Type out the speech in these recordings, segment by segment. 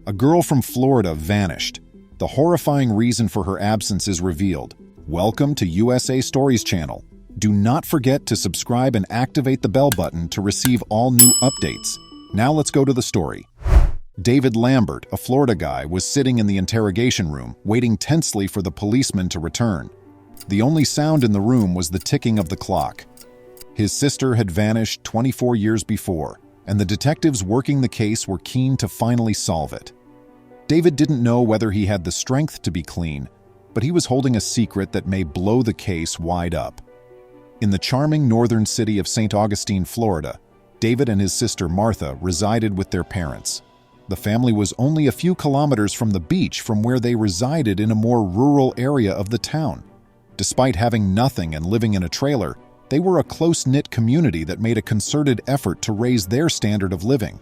a girl from Florida vanished. The horrifying reason for her absence is revealed. Welcome to USA Stories channel. Do not forget to subscribe and activate the bell button to receive all new updates. Now let's go to the story. David Lambert, a Florida guy, was sitting in the interrogation room, waiting tensely for the policeman to return. The only sound in the room was the ticking of the clock. His sister had vanished 24 years before, and the detectives working the case were keen to finally solve it. David didn't know whether he had the strength to be clean, but he was holding a secret that may blow the case wide up. In the charming northern city of St. Augustine, Florida, David and his sister Martha resided with their parents. The family was only a few kilometers from the beach from where they resided in a more rural area of the town. Despite having nothing and living in a trailer, they were a close-knit community that made a concerted effort to raise their standard of living.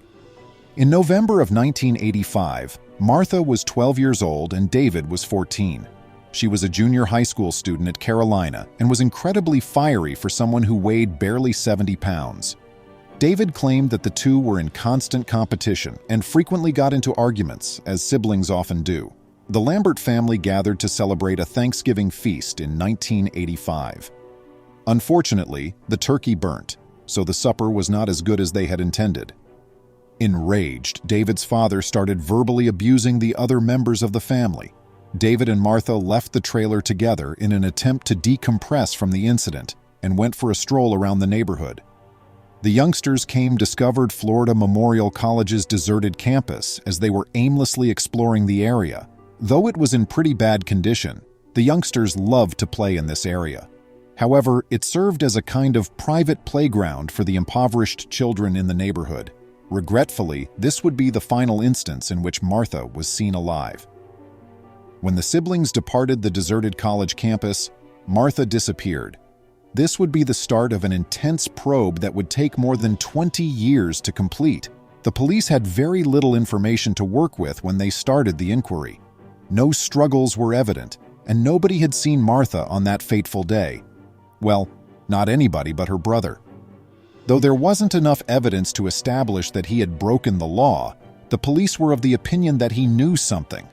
In November of 1985, Martha was 12 years old and David was 14. She was a junior high school student at Carolina and was incredibly fiery for someone who weighed barely 70 pounds. David claimed that the two were in constant competition and frequently got into arguments, as siblings often do. The Lambert family gathered to celebrate a Thanksgiving feast in 1985. Unfortunately, the turkey burnt, so the supper was not as good as they had intended. Enraged, David's father started verbally abusing the other members of the family. David and Martha left the trailer together in an attempt to decompress from the incident and went for a stroll around the neighborhood. The youngsters discovered Florida Memorial College's deserted campus as they were aimlessly exploring the area. Though it was in pretty bad condition, the youngsters loved to play in this area. However, it served as a kind of private playground for the impoverished children in the neighborhood. Regretfully, this would be the final instance in which Martha was seen alive. When the siblings departed the deserted college campus, Martha disappeared. This would be the start of an intense probe that would take more than 20 years to complete. The police had very little information to work with when they started the inquiry. No struggles were evident, and nobody had seen Martha on that fateful day. Well, not anybody but her brother. Though there wasn't enough evidence to establish that he had broken the law, the police were of the opinion that he knew something.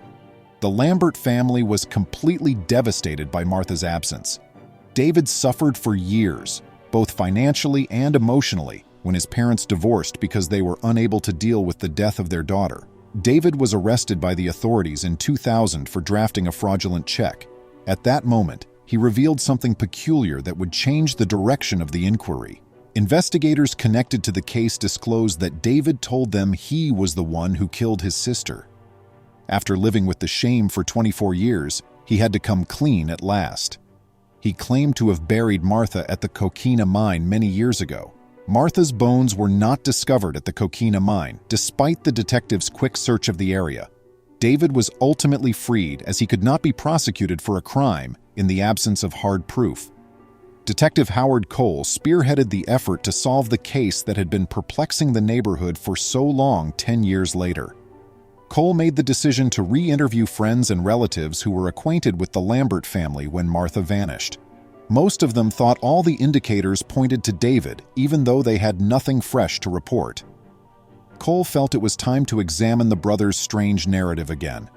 The Lambert family was completely devastated by Martha's absence. David suffered for years, both financially and emotionally, when his parents divorced because they were unable to deal with the death of their daughter. David was arrested by the authorities in 2000 for drafting a fraudulent check. At that moment, he revealed something peculiar that would change the direction of the inquiry. Investigators connected to the case disclosed that David told them he was the one who killed his sister. After living with the shame for 24 years, he had to come clean at last. He claimed to have buried Martha at the Coquina mine many years ago. Martha's bones were not discovered at the Coquina mine, despite the detectives' quick search of the area. David was ultimately freed as he could not be prosecuted for a crime in the absence of hard proof. Detective Howard Cole spearheaded the effort to solve the case that had been perplexing the neighborhood for so long 10 years later. Cole made the decision to re-interview friends and relatives who were acquainted with the Lambert family when Martha vanished. Most of them thought all the indicators pointed to David, even though they had nothing fresh to report. Cole felt it was time to examine the brothers' strange narrative again.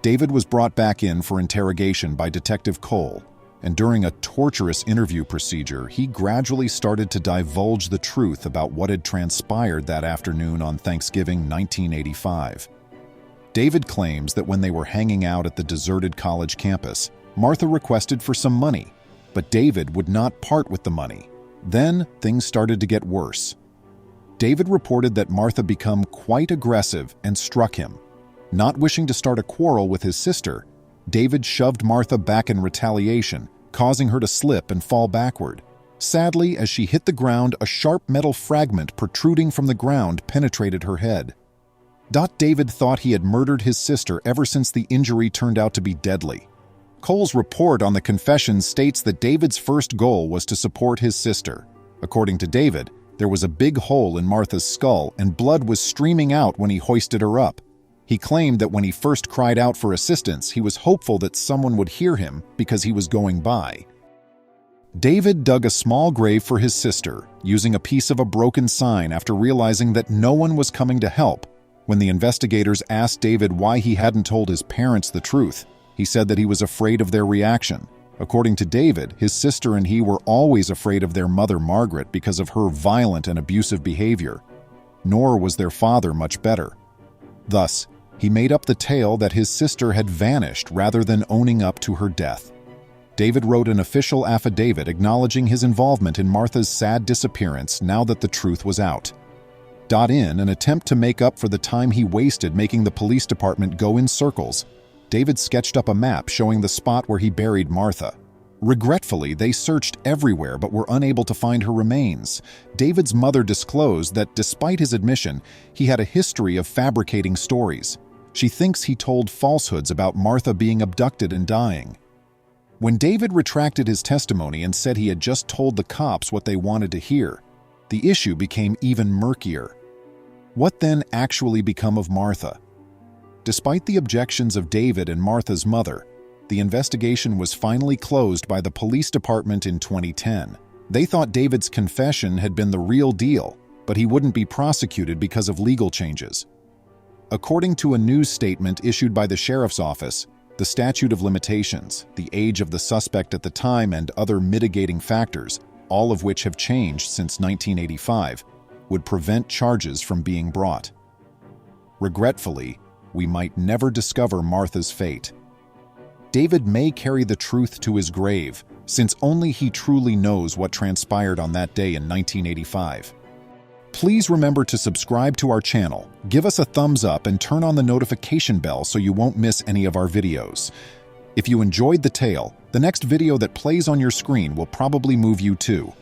David was brought back in for interrogation by Detective Cole, and during a torturous interview procedure, he gradually started to divulge the truth about what had transpired that afternoon on Thanksgiving 1985. David claims that when they were hanging out at the deserted college campus, Martha requested for some money, but David would not part with the money. Then things started to get worse. David reported that Martha became quite aggressive and struck him. Not wishing to start a quarrel with his sister, David shoved Martha back in retaliation, causing her to slip and fall backward. Sadly, as she hit the ground, a sharp metal fragment protruding from the ground penetrated her head. David thought he had murdered his sister ever since the injury turned out to be deadly. Cole's report on the confession states that David's first goal was to support his sister. According to David, there was a big hole in Martha's skull and blood was streaming out when he hoisted her up. He claimed that when he first cried out for assistance, he was hopeful that someone would hear him because he was going by. David dug a small grave for his sister, using a piece of a broken sign after realizing that no one was coming to help. When the investigators asked David why he hadn't told his parents the truth, he said that he was afraid of their reaction. According to David, his sister and he were always afraid of their mother Margaret because of her violent and abusive behavior. Nor was their father much better. Thus, he made up the tale that his sister had vanished rather than owning up to her death. David wrote an official affidavit acknowledging his involvement in Martha's sad disappearance now that the truth was out. In an attempt to make up for the time he wasted making the police department go in circles, David sketched up a map showing the spot where he buried Martha. Regretfully, they searched everywhere but were unable to find her remains. David's mother disclosed that despite his admission, he had a history of fabricating stories. She thinks he told falsehoods about Martha being abducted and dying. When David retracted his testimony and said he had just told the cops what they wanted to hear, the issue became even murkier. What then actually became of Martha? Despite the objections of David and Martha's mother, the investigation was finally closed by the police department in 2010. They thought David's confession had been the real deal, but he wouldn't be prosecuted because of legal changes. According to a news statement issued by the sheriff's office, the statute of limitations, the age of the suspect at the time, and other mitigating factors, all of which have changed since 1985, would prevent charges from being brought. Regretfully, we might never discover Martha's fate. David may carry the truth to his grave, since only he truly knows what transpired on that day in 1985. Please remember to subscribe to our channel, give us a thumbs up, and turn on the notification bell so you won't miss any of our videos. If you enjoyed the tale, the next video that plays on your screen will probably move you too.